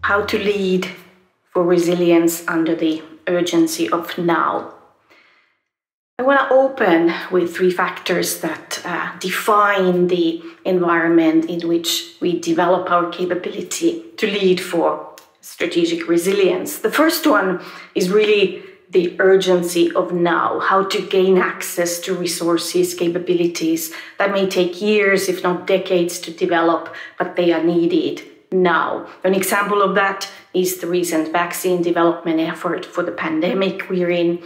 how to lead for resilience under the urgency of now. I want to open with 3 factors that define the environment in which we develop our capability to lead for strategic resilience. The first one is really the urgency of now, how to gain access to resources, capabilities that may take years, if not decades, to develop, but they are needed now. An example of that is the recent vaccine development effort for the pandemic we're in.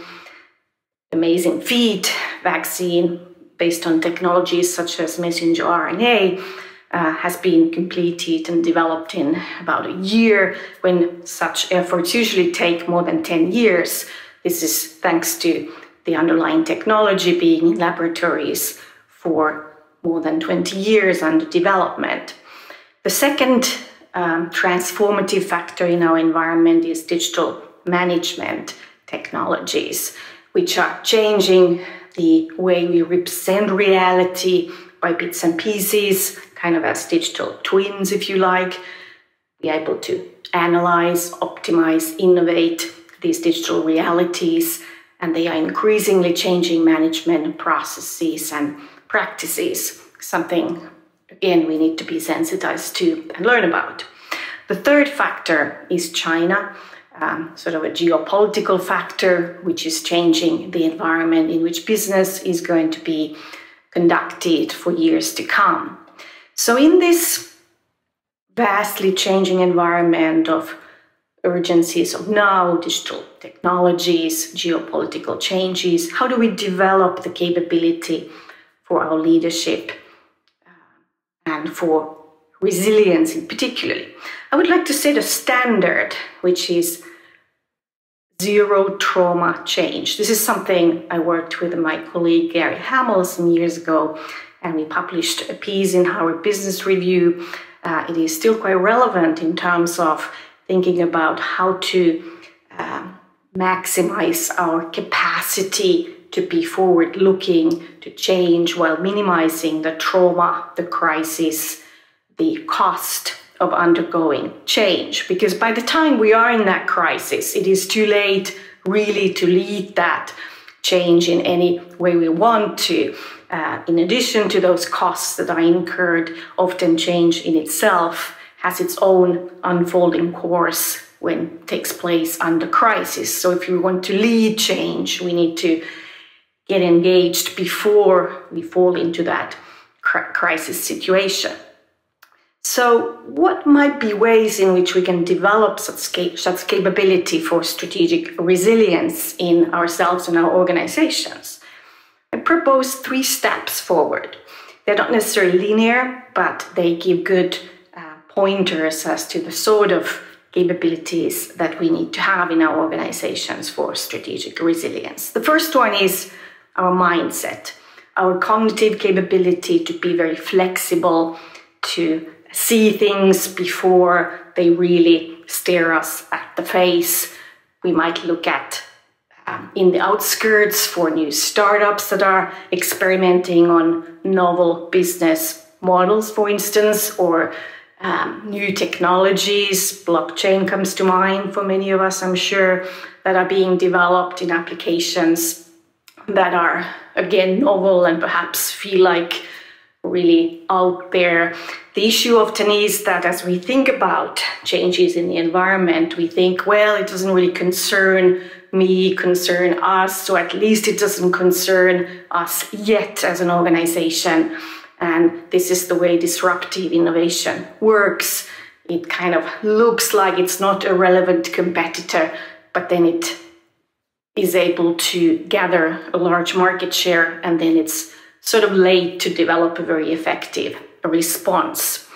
Amazing feat, vaccine based on technologies such as messenger RNA has been completed and developed in about a year, when such efforts usually take more than 10 years. This is thanks to the underlying technology being in laboratories for more than 20 years under development. The second transformative factor in our environment is digital management technologies, which are changing the way we represent reality by bits and pieces, kind of as digital twins, if you like. Be able to analyze, optimize, innovate these digital realities, and they are increasingly changing management processes and practices, something, again, we need to be sensitized to and learn about. The third factor is China, sort of a geopolitical factor, which is changing the environment in which business is going to be conducted for years to come. So in this vastly changing environment of urgencies of now, digital technologies, geopolitical changes, how do we develop the capability for our leadership and for resilience in particular? I would like to set a standard, which is zero trauma change. This is something I worked with my colleague Gary Hamill some years ago, and we published a piece in Harvard Business Review. It is still quite relevant in terms of thinking about how to maximize our capacity to be forward-looking, to change while minimizing the trauma, the crisis, the cost of undergoing change. Because by the time we are in that crisis, it is too late really to lead that change in any way we want to. In addition to those costs that are incurred, often change in itself has its own unfolding course when it takes place under crisis. So if we want to lead change, we need to get engaged before we fall into that crisis situation. So what might be ways in which we can develop such capability for strategic resilience in ourselves and our organizations? I propose 3 steps forward. They're not necessarily linear, but they give good pointers as to the sort of capabilities that we need to have in our organizations for strategic resilience. The first one is our mindset, our cognitive capability to be very flexible, to see things before they really stare us at the face. We might look at in the outskirts for new startups that are experimenting on novel business models, for instance, or new technologies. Blockchain comes to mind for many of us, I'm sure, that are being developed in applications that are, again, novel and perhaps feel like really out there. The issue often is that as we think about changes in the environment, we think, well, it doesn't really concern me, concern us, so at least it doesn't concern us yet as an organization. And this is the way disruptive innovation works. It kind of looks like it's not a relevant competitor, but then it is able to gather a large market share, and then it's sort of late to develop a very effective response.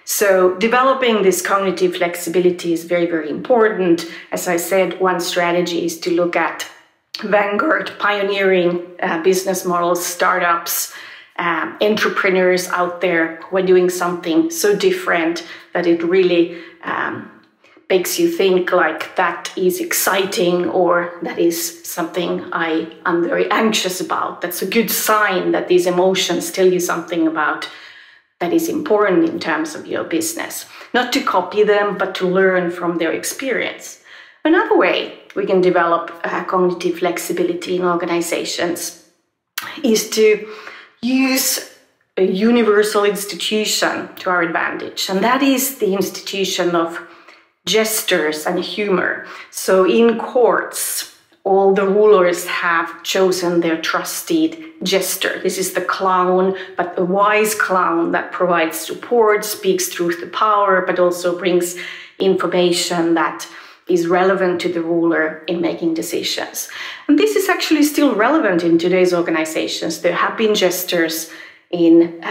So developing this cognitive flexibility is very, very important. As I said, one strategy is to look at vanguard, pioneering business models, startups, entrepreneurs out there who are doing something so different that it really makes you think like that is exciting, or that is something I am very anxious about. That's a good sign that these emotions tell you something about that is important in terms of your business. Not to copy them, but to learn from their experience. Another way we can develop cognitive flexibility in organizations is to use a universal institution to our advantage, and that is the institution of gestures and humor. So in courts, all the rulers have chosen their trusted jester. This is the clown, but a wise clown that provides support, speaks truth to power, but also brings information that is relevant to the ruler in making decisions. And this is actually still relevant in today's organizations. There have been jesters in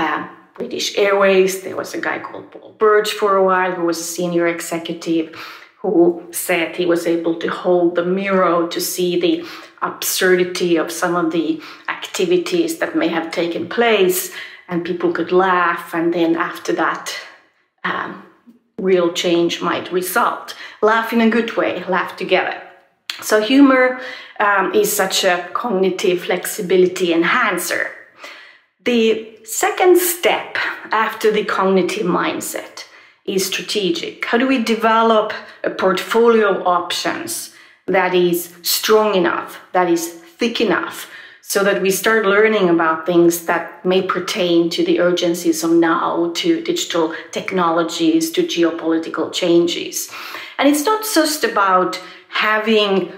British Airways. There was a guy called Paul Birch for a while who was a senior executive who said he was able to hold the mirror to see the absurdity of some of the activities that may have taken place, and people could laugh, and then after that, real change might result. Laugh in a good way, laugh together. So humor is such a cognitive flexibility enhancer. The second step after the cognitive mindset is strategic. How do we develop a portfolio of options that is strong enough, that is thick enough, so that we start learning about things that may pertain to the urgencies of now, to digital technologies, to geopolitical changes. And it's not just about having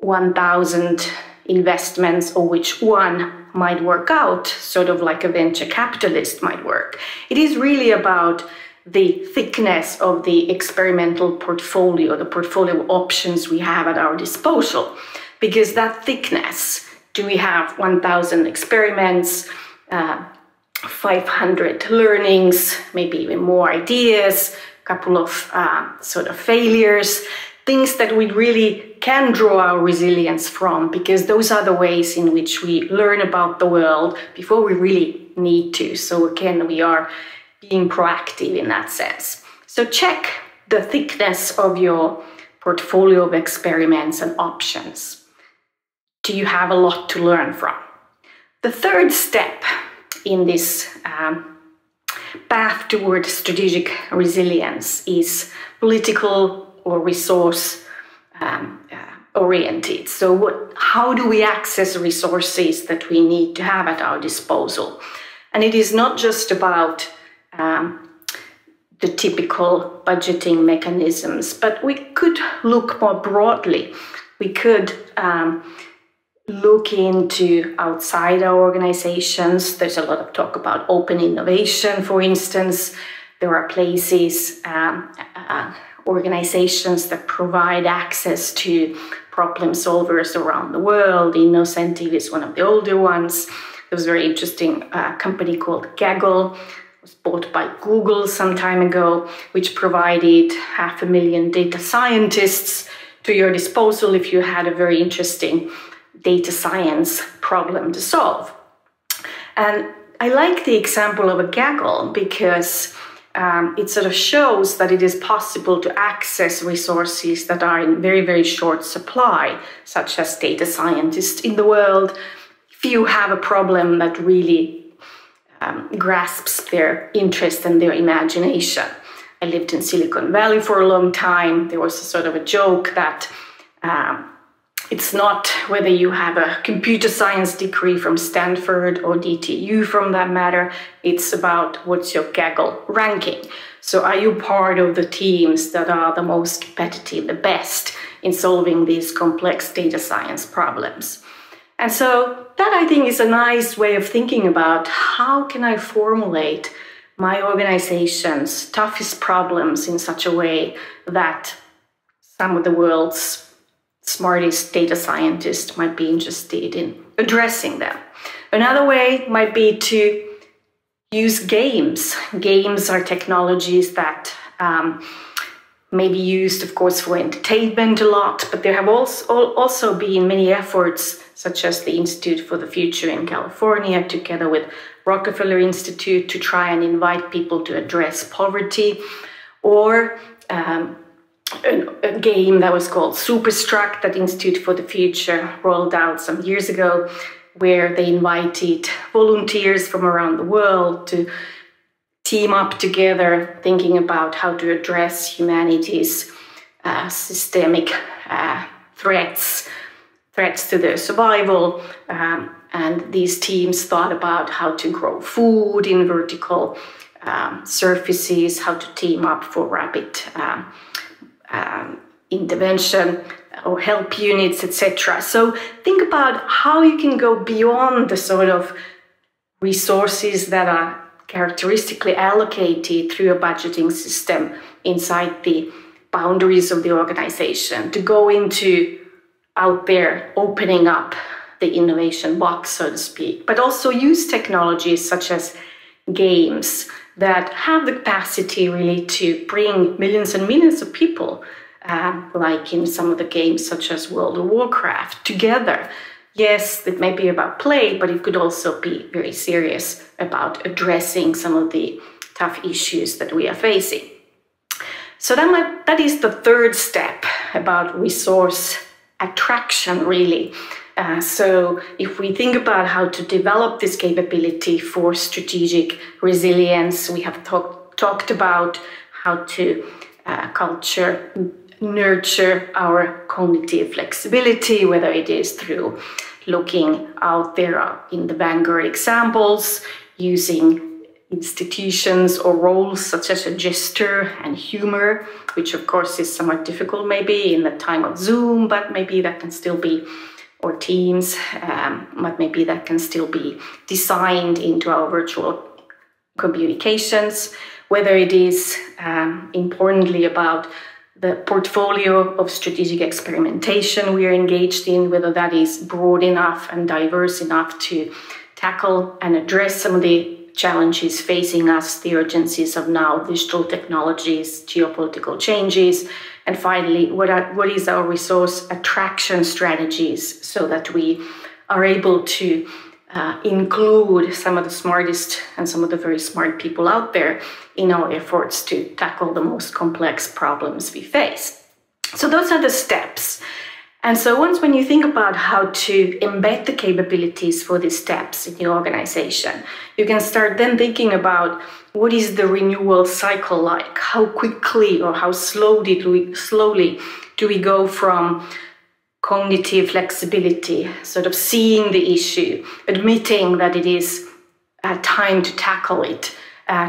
1,000 investments of which one might work out, sort of like a venture capitalist might work. It is really about the thickness of the experimental portfolio, the portfolio of options we have at our disposal. Because that thickness, do we have 1,000 experiments, 500 learnings, maybe even more ideas, a couple of sort of failures, things that we really can draw our resilience from, because those are the ways in which we learn about the world before we really need to. So again, we are being proactive in that sense. So check the thickness of your portfolio of experiments and options. Do you have a lot to learn from? The third step in this path toward strategic resilience is political or resource oriented. So how do we access resources that we need to have at our disposal? And it is not just about the typical budgeting mechanisms, but we could look more broadly. We could look into outside our organizations. There's a lot of talk about open innovation, for instance. There are places, organizations that provide access to problem solvers around the world. Innocentive is one of the older ones. There was a very interesting company called Gaggle. It was bought by Google some time ago, which provided 500,000 data scientists to your disposal if you had a very interesting data science problem to solve. And I like the example of a Gaggle because it sort of shows that it is possible to access resources that are in very, very short supply, such as data scientists in the world, if you have a problem that really grasps their interest and their imagination. I lived in Silicon Valley for a long time. There was a sort of a joke that it's not whether you have a computer science degree from Stanford or DTU from that matter, it's about what's your Gaggle ranking. So are you part of the teams that are the most competitive, the best in solving these complex data science problems? And so that, I think, is a nice way of thinking about how can I formulate my organization's toughest problems in such a way that some of the world's smartest data scientists might be interested in addressing them. Another way might be to use games. Games are technologies that may be used, of course, for entertainment a lot, but there have also been many efforts, such as the Institute for the Future in California, together with Rockefeller Institute, to try and invite people to address poverty, or a game that was called Superstruck that Institute for the Future rolled out some years ago, where they invited volunteers from around the world to team up together, thinking about how to address humanity's systemic threats to their survival. And these teams thought about how to grow food in vertical surfaces, how to team up for rapid intervention or help units, etc. So think about how you can go beyond the sort of resources that are characteristically allocated through a budgeting system inside the boundaries of the organization, to go into out there opening up the innovation box, so to speak, but also use technologies such as games that have the capacity really to bring millions and millions of people, like in some of the games such as World of Warcraft, together. Yes, it may be about play, but it could also be very serious about addressing some of the tough issues that we are facing. So that is the third step about resource attraction, really. So if we think about how to develop this capability for strategic resilience, we have talked about how to nurture our cognitive flexibility, whether it is through looking out there in the vanguard examples, using institutions or roles such as a gesture and humor, which of course is somewhat difficult maybe in the time of Zoom, but maybe that can still be, or Teams, but maybe that can still be designed into our virtual communications, whether it is importantly about the portfolio of strategic experimentation we are engaged in, whether that is broad enough and diverse enough to tackle and address some of the challenges facing us, the urgencies of now, digital technologies, geopolitical changes, and finally, what is our resource attraction strategies so that we are able to include some of the smartest and some of the very smart people out there in our efforts to tackle the most complex problems we face. So those are the steps. And so when you think about how to embed the capabilities for these steps in your organization, you can start then thinking about what is the renewal cycle like? How quickly or how slowly do we go from cognitive flexibility, sort of seeing the issue, admitting that it is time to tackle it,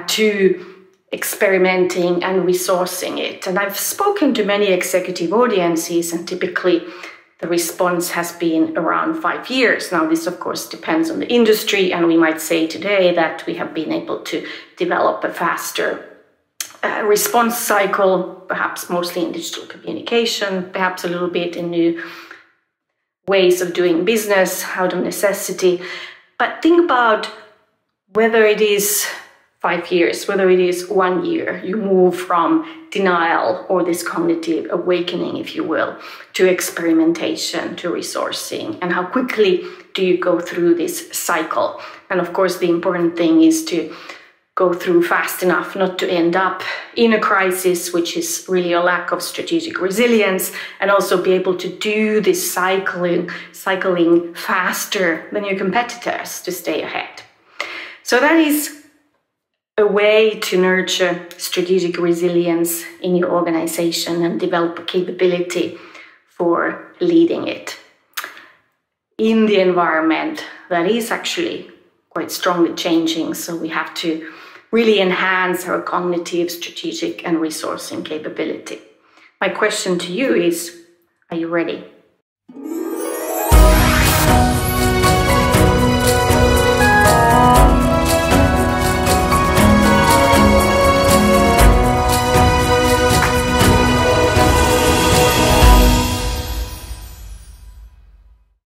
to experimenting and resourcing it. And I've spoken to many executive audiences, and typically the response has been around 5 years. Now, this of course depends on the industry, and we might say today that we have been able to develop a faster response cycle, perhaps mostly in digital communication, perhaps a little bit in new ways of doing business out of necessity. But think about whether it is 5 years, whether it is 1 year, you move from denial or this cognitive awakening, if you will, to experimentation, to resourcing, and how quickly do you go through this cycle? And of course, the important thing is to go through fast enough not to end up in a crisis, which is really a lack of strategic resilience, and also be able to do this cycling faster than your competitors to stay ahead. So that is a way to nurture strategic resilience in your organization and develop a capability for leading it in the environment that is actually quite strongly changing. So we have to really enhance our cognitive, strategic, and resourcing capability. My question to you is, are you ready?